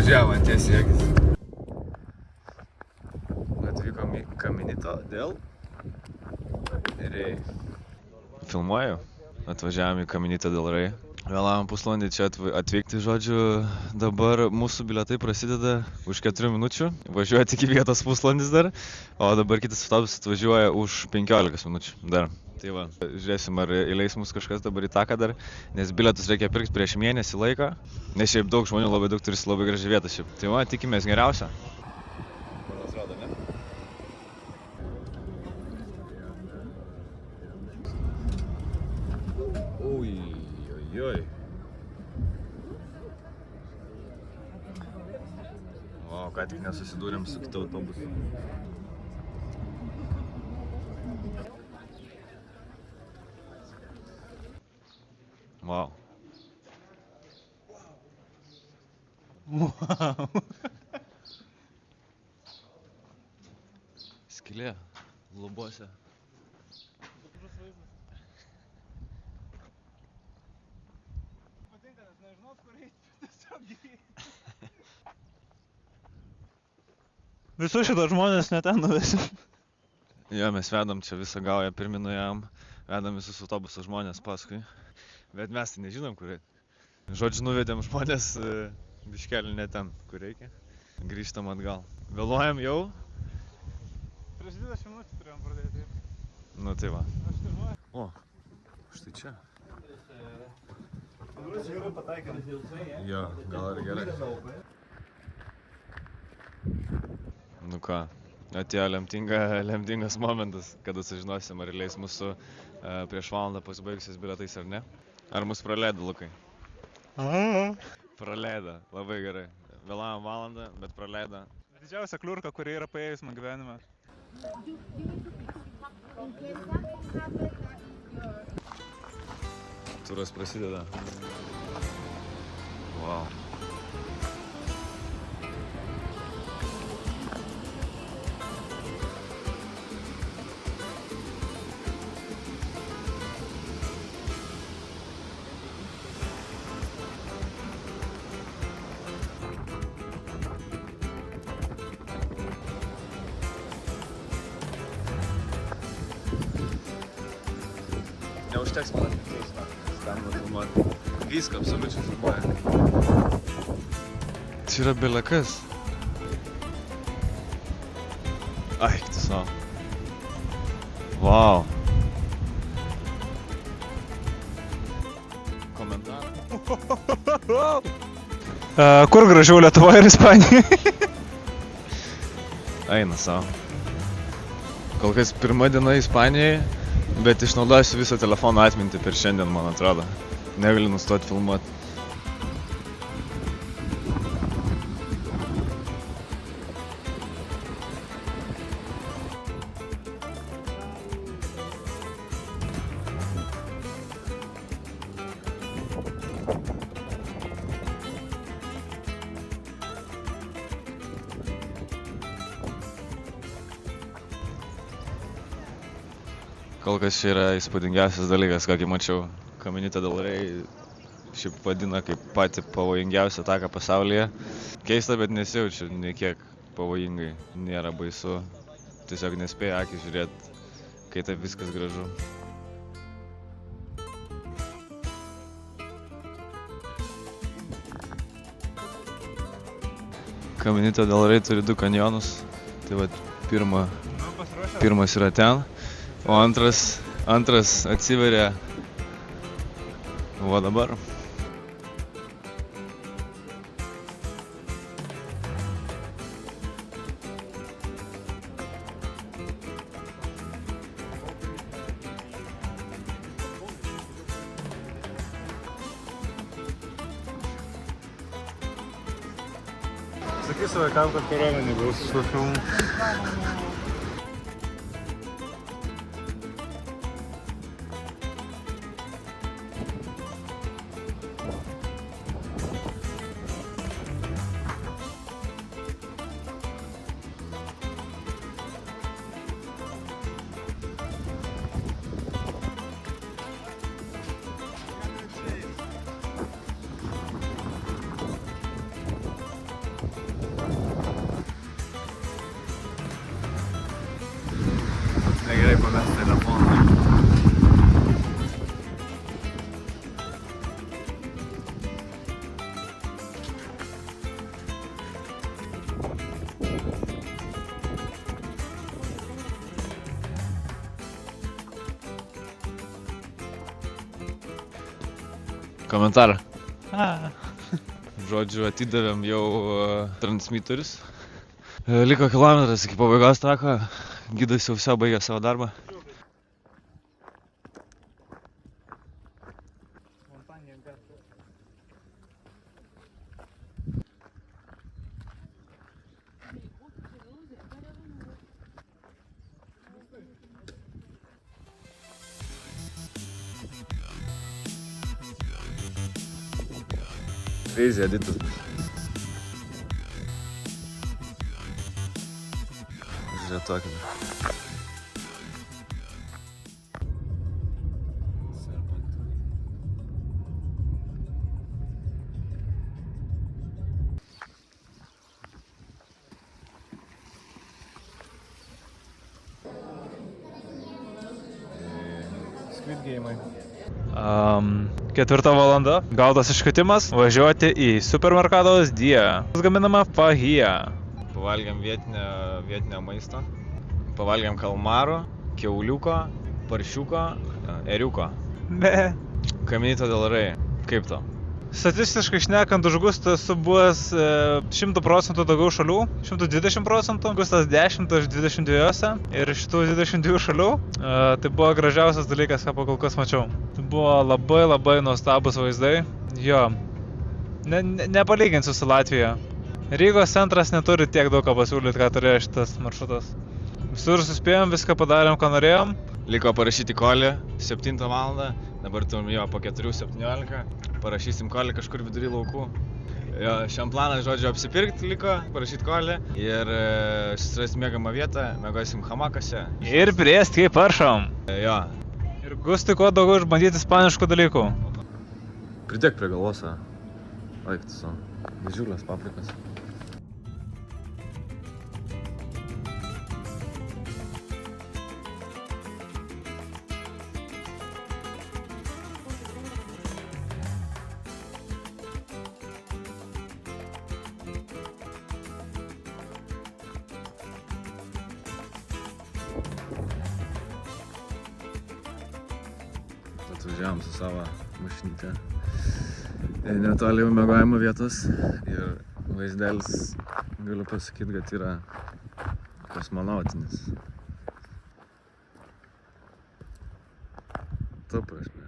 Važiavo ant tiesiai akis. Atvykom į Kaminito dėl Rei. Filmuoju. Atvažiavom į Kaminito dėl Rei. Vėlavom pusvalandį čia atvykti, žodžiu, dabar mūsų bilietai prasideda už 4 minučių, važiuoja tik į vietos pusvalandis dar, o dabar kitas autobusas atvažiuoja už 15 minučių dar. Tai va, žiūrėsim, ar įleis mus kažkas dabar į taką dar, nes bilietus reikia pirkti prieš mėnesį laiko, nes šiaip daug žmonių, labai daug turisi, labai graži vieta šiaip. Tai va, tikimės geriausia. Man atrodo, ne? Ojojoj. O, ką tik nesusidūrėm su kitu autobusu. Wow. Wow. Skylė lubose. Patinka, nes nežinot, kur eiti, tiesiog gyventi. Visus šitos žmonės ne ten nuvesim. Jo, mes vedam čia visą gaują, pirmi nuėjom, vedam visus autobuso žmonės paskui. Bet mes tai nežinom, kur eiti. Žodžiu, nuvedėm žmonės biškelį ne ten, kur reikia. Grįžtam atgal. Vėluojam jau? Prieš 20 minučių turėjom pradėti. Nu tai va. Aš tai žinau. O, štai čia. Gerai pataikėm. Jo, gal ir gerai. Nu ką, atėjo lemtingas momentas, kada sužinosim, ar įleis mūsų prieš valandą pasibaigusiais bilietais ar ne. Ar mus praleido, Lukai? Praleido, labai gerai. Vėlavom valandą, bet praleido. Didžiausia kliurka, kuri yra paėjus man gyvenime. Turas prasideda. Wow. Neužteks man atlikėjus, stengą filmuoti. Viską absoliučiai filmuoja. Čia yra belekas. Ai, tu savo. Vau. Komentarą. Kur gražiau, Lietuvoje ir Ispanijoje? Eina savo. Kol kas pirma diena Ispanijoje, bet išnaudosiu visą telefono atmintį per šiandien, man atrodo. Negaliu nustoti filmuoti. Kol kas čia yra įspūdingiausias dalykas, kokį mačiau. Kaminito dėl Rei šiaip vadina kaip patį pavojingiausią taką pasaulyje. Keista, bet nesijaučiu nei kiek pavojingai. Nėra baisu. Tiesiog nespėja akį žiūrėti, kai taip viskas gražu. Kaminito dėl Rei turi 2 kanjonus. Tai vat pirmas yra ten. O antras atsiveria va dabar. Sakysiu vaikam, kad kariuomenė gaus su filmu. pamest telefoną. Komentarą. Žodžiu, atidavėm jau transmitorius. Liko kilometras iki pabaigos tako. Gidas jau viso baigė savo darbą. Crazy editas. Žiūrėt tokį. Squid Game'ai. 4 valanda. Gautas iškvietimas važiuoti į supermerkados Dia. Gaminama fahija. Pavalgėm vietinio maisto. Pavalgėm kalmaro, kiauliuko, paršiuko, eriuko. Ne. Caminito del Rey. Kaip to? Statistiškai šnekant, už Gustą esu buvęs 100% daugiau šalių, 120%, Gustas 10 iš 22 ir iš tų 22 šalių tai buvo gražiausias dalykas, ką kol kas mačiau. Tai buvo labai nuostabus vaizdai. Jo, nepalyginsiu su Latvija. Rygos centras neturi tiek daug ką pasiūlyti, ką turėjo šitas maršrutas. Visur suspėjom, viską padarėm, ką norėjom. Liko parašyti kolį 7 valandą, dabar turim jo po 4:17, parašysim kolį kažkur vidury laukų. Jo, šiam planą, žodžiu, apsipirkti liko, parašyti kolį ir susirasti mėgamą vietą, mėgosim hamakose. Ir priest kaip paršom. Jo. Ir Gustui kuo daugiau išbandyti ispaniškų dalykų. Pridėk prie galvos, laiktų su didžiulės paprikas. Atvažiavom su savo mašinyte netoli miegojimo vietos ir vaizdelis, galiu pasakyti, kad yra kosmonautinis. To prasme.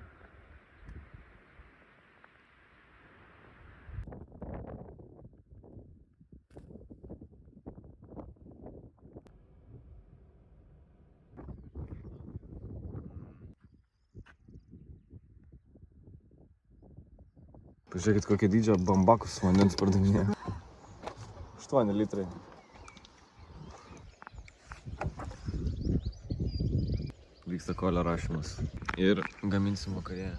Pažiūrėkit, kokie dydžio bambakus vandens pardavinėja. 8 litrai. Vyksta kolio rašymas. Ir gaminsim vakarėje.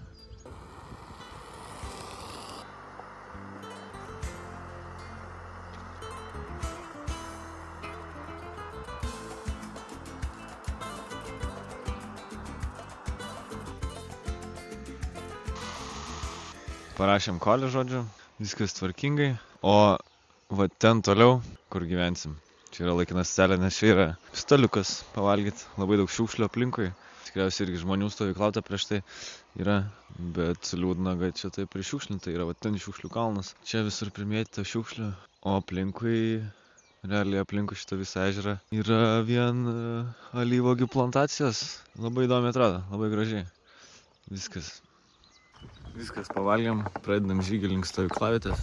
Parašėm kolį, žodžiu, viskas tvarkingai, o va ten toliau, kur gyvensim. Čia yra laikina stotelė, nes čia yra staliukas pavalgyti, labai daug šiukšlių aplinkui. Tikriausiai irgi žmonių stovyklauta prieš tai yra, bet liūdna, kad čia taip prišiukšlinta yra, va ten šiukšlių kalnas. Čia visur primėtyta šiukšlių, o aplinkui, realiai aplinkui šitą visą ežerą yra vien alyvuogių plantacijos. Labai įdomiai atrodo, labai gražiai. Viskas pavalgiam, pradedam žygį link stovyklavietės.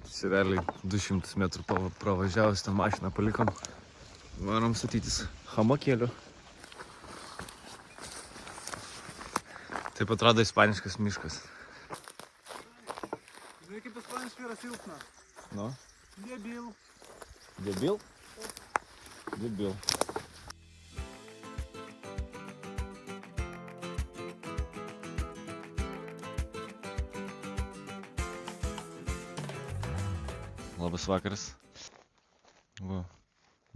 Čia realiai 200 metrų pravažiavus tą mašiną palikom. Varom statytis hamakėlių. Taip atrodo ispaniškas miškas. Žinai, kaip ispaniškai yra silpna. Nu? Debil. Debil? Debil. Labas vakaras.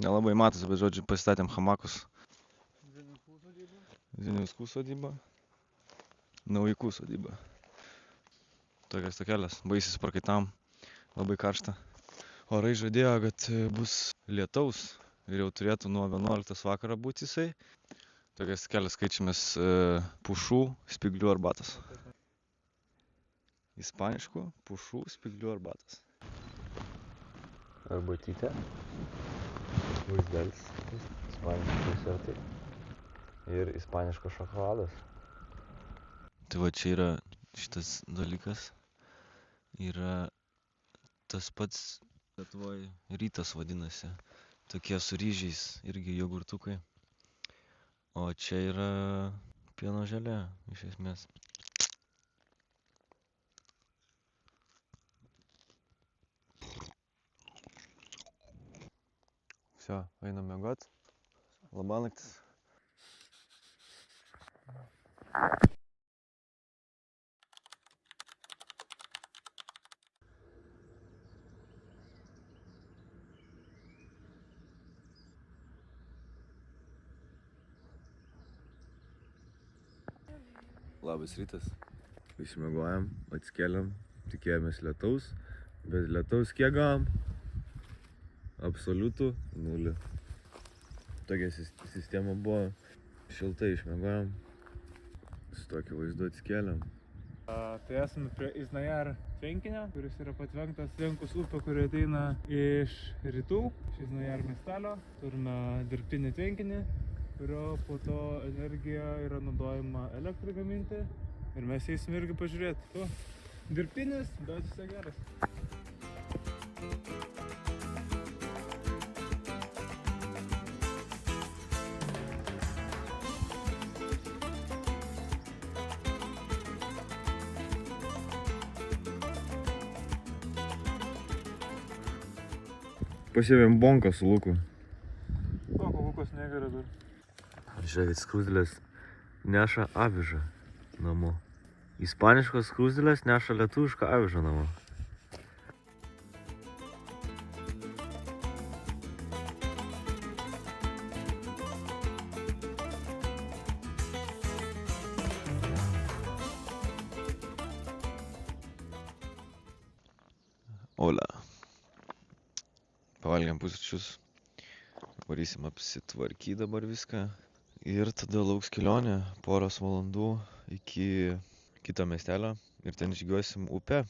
Nelabai matosi, bet žodžiu pasistatėm hamakus. Ziniauskų sodyba. Naujikų sodyba. Tokias tokelės. Baisiai prakaitam. Labai karšta. Orai žadėjo, kad bus lietaus ir jau turėtų nuo 11 vakarą būti jisai. Tokias tokelės skaičiamės pušų spyglių arbatos. Ispaniškų pušų spyglių arbatos. Arbatytė. Vaizdelis. Ispaniški desertai. Ir ispaniškas šokoladas. Tai va čia yra šitas dalykas. Yra tas pats Lietuvoje rytas vadinasi. Tokie su ryžiais, irgi jogurtukai. O čia yra pieno želė, iš esmės. Все, einam miegot. Labanaktis. Labas rytas. Išmiegojom, atsikėlėm, tikėjomės lietaus, bet lietaus kiek gavom? Absoliutų 0. Tokia sistema buvo, šiltai išmiegojom, su tokiu vaizdu atsikėlėm. Tai esame prie Iznajar tvenkinio, kuris yra patvenktas Tvenkus upė, kuri ateina iš rytų, iš Iznajar miestelio. Turime dirbtinį tvenkinį, kurio po to energija yra naudojama elektrai gaminti. Ir mes eisime irgi pažiūrėti. Tu dirbtinis, bet visai geras. Pasiėmėm bonką su Luku. O, Lukas negeria dar. Žiūrėkit, skruzdėlės neša avižą namo. Ispaniškos skruzdėlės neša lietuvišką avižą namo. Ola. Pavalgėm pusryčius. Varysim apsitvarkyti dabar viską. Ir tada lauks kelionė poros valandų iki kito miestelio. Ir ten žygiuosim upę.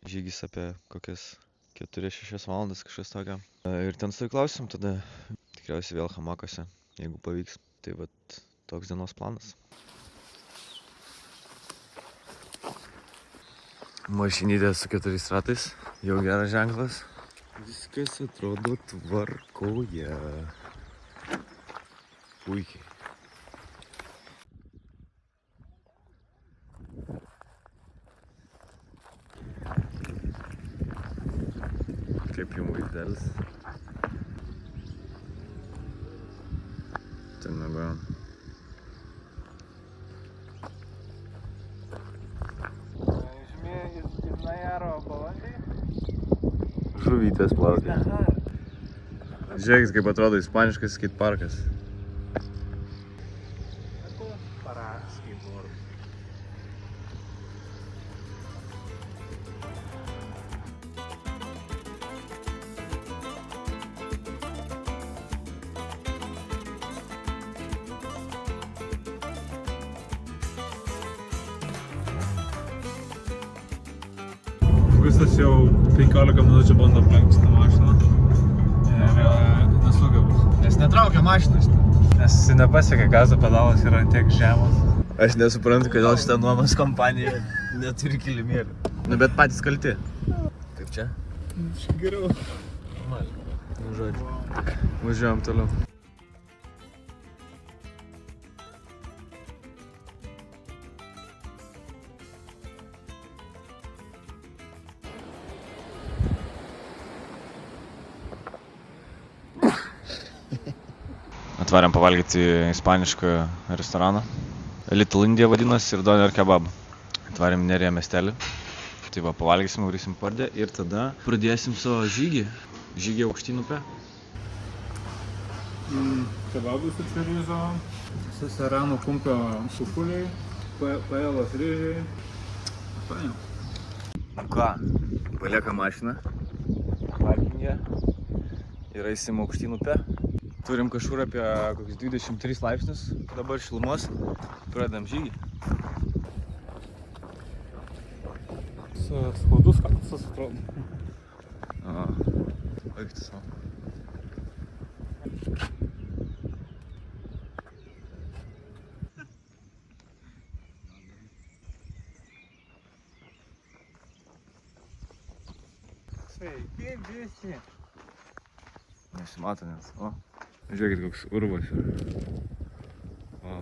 Žygis apie kokias 4-6 valandas kažkas tokio. Ir ten stovyklausim tada. Tikriausiai vėl hamakose, jeigu pavyks. Tai vat toks dienos planas. Mašinytė su 4 ratais. Jau geras ženklas. Viskas atrodo tvarkoje. Puikiai. Kaip jums vaizdelis. Ten miegojom. Žymė Iznajaro balandžiai. Žuvytės plaukė. Žiūrėkit, kaip atrodo ispaniškas skateparkas. Para skateboard. Gustas jau 15 minučių bando aplenkti tą mašiną ir nesugeba. Nes netraukia mašinas. Nes nepasiekia, gazo pedalas yra tiek žemas. Aš nesuprantu, kodėl šitą nuomos kompanija neturi kilimėlių. Nu, bet patys kalti. Kaip čia? Geriau. Normaliai. Nu, žodžiu. Važiuojam toliau. Atvarėm pavalgyti ispanišką restoraną. Little India vadinasi ir doner kebab. Atvarėm Nerija miestelį. Tai va, pavalgysim, varysim pardę ir tada pradėsim savo žygį. Žygį aukštyn upę. Kebabus su čorizo, Serano kumpio sukuliai, paėlas ryžiai. Paėm. Nu ką, palieka mašiną parkingė ir eisim aukštyn upę. Turim kažkur apie kokius 23 laipsnius dabar šilumos, pradedam žygį. Skaudus kaktusas atrodo. Eik tu savo. Sveiki visi. Nesimato net. O, žiūrėkit, koks urvas yra. O.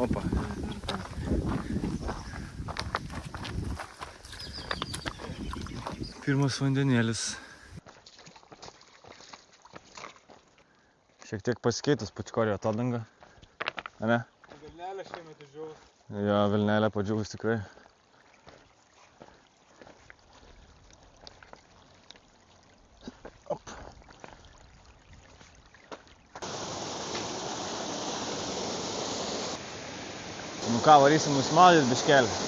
Opa. Pirmas vandenėlis. Šiek tiek pasikeitus Pučkorio atodanga. Ane? Vilnelė šiemet išdžiaus. Jo, Vilnelė padžiūvus tikrai. Op. Nu ką, varysim nusimaudyti biškelį.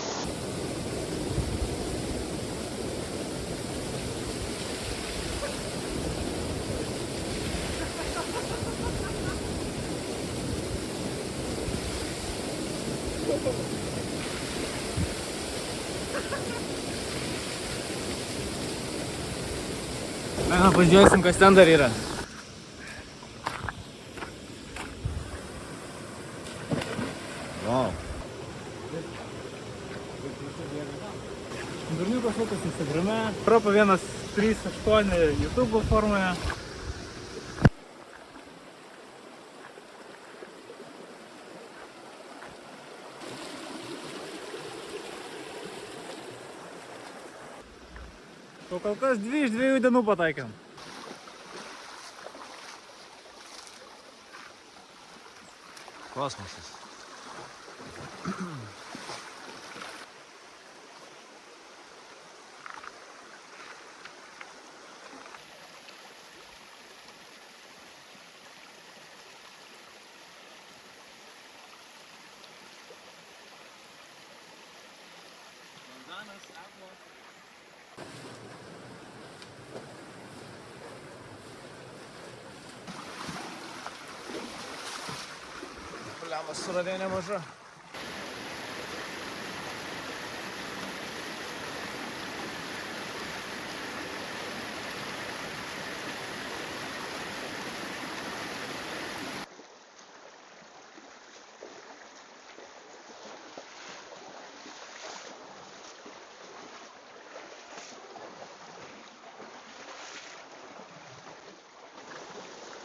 Pažiūrėsim, kas ten dar yra. Wow. Durniukas šokas Instagrame. Propa 138 YouTube platformoje. O kol kas 2 iš 2 dienų pataikėm. Kosmosas. Pliamas suradė nemaža.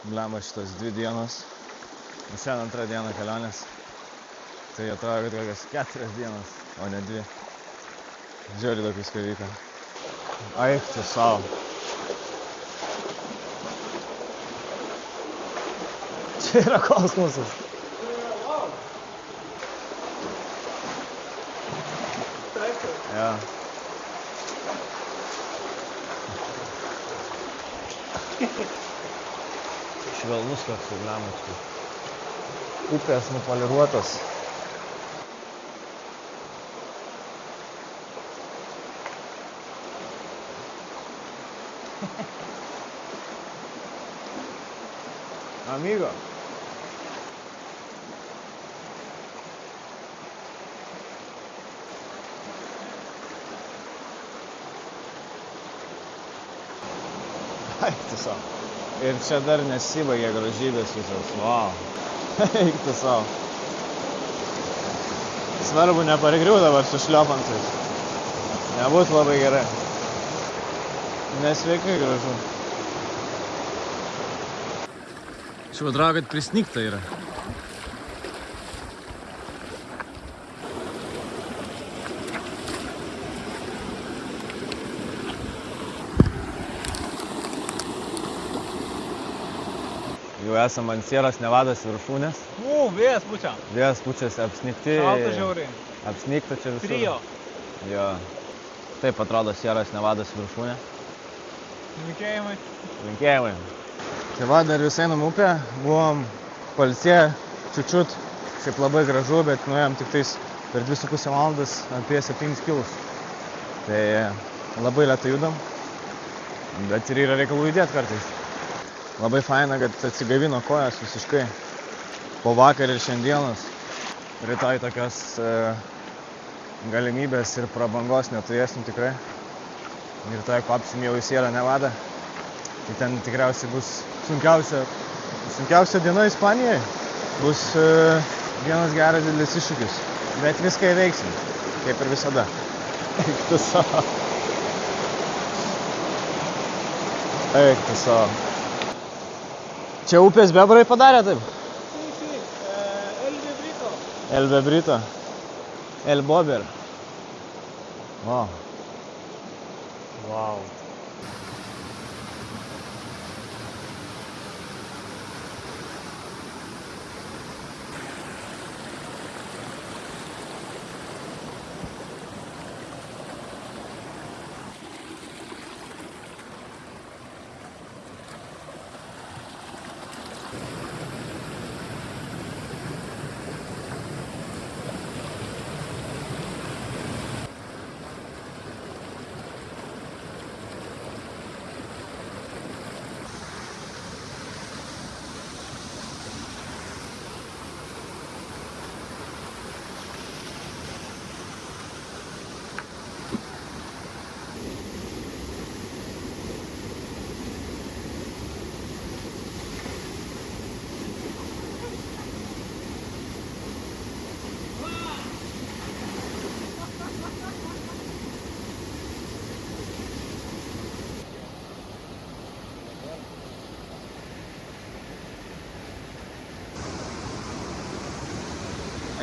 Bliamba šitos 2 dienos. Šiandien 2 diena kelionės. Tai atrodo, kad kokios 4 dienos, o ne 2. Žiūrė daug visko vyko. Eik tu savo. Čia yra kosmosas. Ja. Švelnus koks bliamačkas. Upės nupoliruotos. Amigo. Eik tu savo. Ir čia dar nesibaigė grožybės visos. Wow. Eik tu savo. Svarbu nepargriūt dabar su šliopantais. Nebūt labai gerai. Nesveikai gražu. Šiuo atrodo, kad prisnigta yra. Jau esam ant Sieros Nevados viršūnės. Vėjas pučia. Vėjas pučiasi apsnigti. Šalta žiauriai. Apsnigta čia visur. Trio. Jo. Taip atrodo Sieros Nevados viršūnė. Linkėjimai. Linkėjimai. Tai va, dar visai nam upę, buvom pailsėję, čiučiut, šiaip labai gražu, bet nuėjom tik tais per 2,5 valandas apie 7 kilus. Tai labai lėtai judam, bet ir yra reikalų judėti kartais. Labai faina, kad atsigavino kojas visiškai po vakar ir šiandienos. Rytoj tokios galimybės ir prabangos neturėsim tikrai. Ir rytoj kopsim jau į Sierra Nevada. Tai ten tikriausiai bus sunkiausia diena Ispanijoje. Bus vienas geras didelis iššūkis. Bet viską įveiksim, kaip ir visada. Eik tu savo. Eik tu savo. Čia upės bebrai padarė taip? El Bebrito. El Bober. Wow. Wow.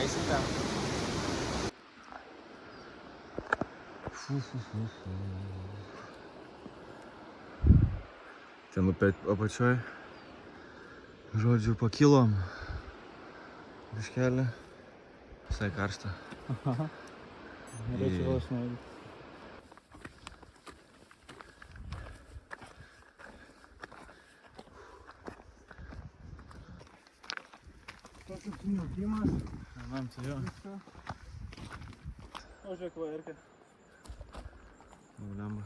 Eisim ten. Ten apačioj, žodžiu, pakilom. Biškelį. Visai karšta. Norėčiau vėl išnaudoti. Tas apsijungimas. Manam, tai jo. O žiūrėk, va, irgi. Blemba.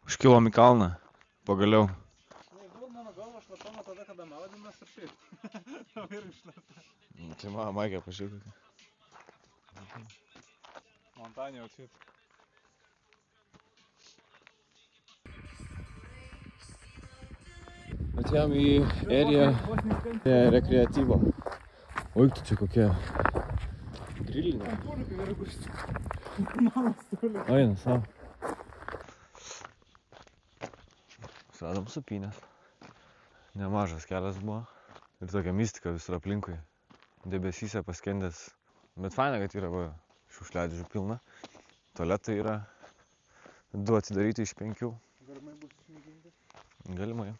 Užkilom į kalną, pagaliau. Nežinau, mano galva šlapama tada, kada maudėmės ir šiaip. Ir šlapama. Tai man, Maikė, pažiūrėk. Montanė outfit. Atėjom į eriją rekreatyvo. Oi, tu čia kokia grilinė. Eina, savo. Suradom supynės. Nemažas kelias buvo. Ir tokia mistika visur aplinkui. Debesyse paskendęs. Bet faina, kad yra šiukšliadėžių pilna. Tualetai yra 2 atidaryti iš 5. Galimai bus išmėginti. Galimai.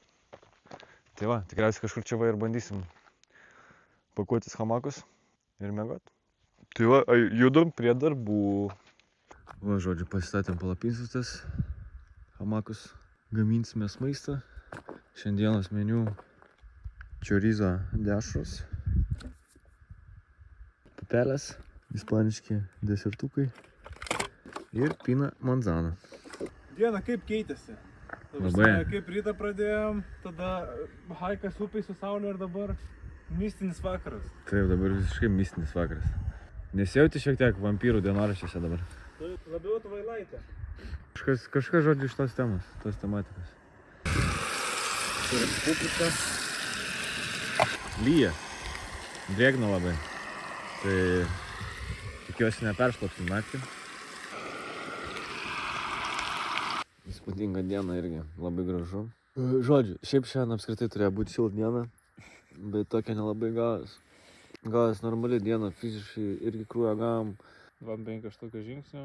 Tai va, tikriausiai kažkur čia va ir bandysim pakuotis hamakus ir miegot. Tai va, judam prie darbų. Va, žodžiu, pasistatėm palapinsus tas hamakus. Gaminsimės maistą. Šiandienos meniu chorizo dešros, pupelės, ispaniški desertukai ir pina manzana. Diena kaip keitėsi? Labai. Kaip rytą pradėjom, tada haikas upiai su saulė ir dabar mistinis vakaras. Taip, dabar visiškai mistinis vakaras. Nesijauti šiek tiek vampyrų dienoraščiuose dabar. Labiau tvailaitė. Kažkas žodžiu iš tos temos, tos tematikos. Turim publiką. Lyja. Drėgna labai. Tai tikiuosi neperšlapsim naktį. Įspūdinga diena irgi, labai gražu. Žodžiu, šiaip šiandien apskritai turėjo būti šilta diena, bet tokia nelabai gavas. Gavęs normali diena, fiziškai irgi krūvą gavom. 25 štukės žingsnių,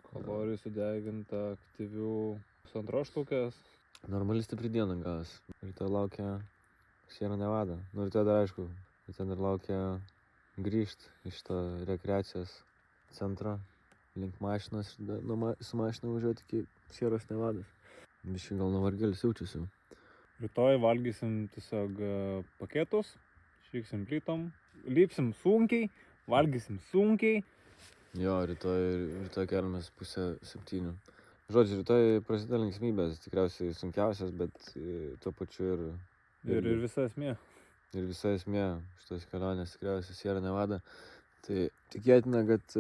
kalorijų sudeginta aktyvių 2 štukės. Normali stipri diena gavęs. Rytoj laukia Sierra Nevada. Nu, rytoj dar aišku, rytoj dar laukia grįžti iš to rekreacijos centro link mašinos ir su mašina važiuoti iki Sierros Nevados. Biškai gal nuvargėlis jaučiasi. Rytoj valgysim tiesiog paketus, išvyksim plytom, lypsim sunkiai, valgysim sunkiai. Jo, rytoj keliamės 6:30. Žodžiu, rytoj prasideda linksmybės, tikriausiai sunkiausias, bet tuo pačiu Ir visa esmė. ir visa esmė šitos kelionės tikriausiai Sierra Nevada. Tai tikėtina, kad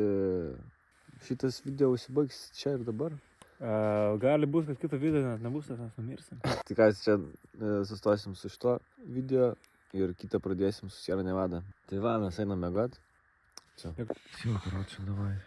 šitas video užsibaigs čia ir dabar. Gali būti, kad kito video net nebus, nes mes numirsim. Tikriausiai čia sustosim su šito video ir kitą pradėsim su Sierra Nevada. Tai va, mes einam miegot. Čia. Jau, karočiui, davai.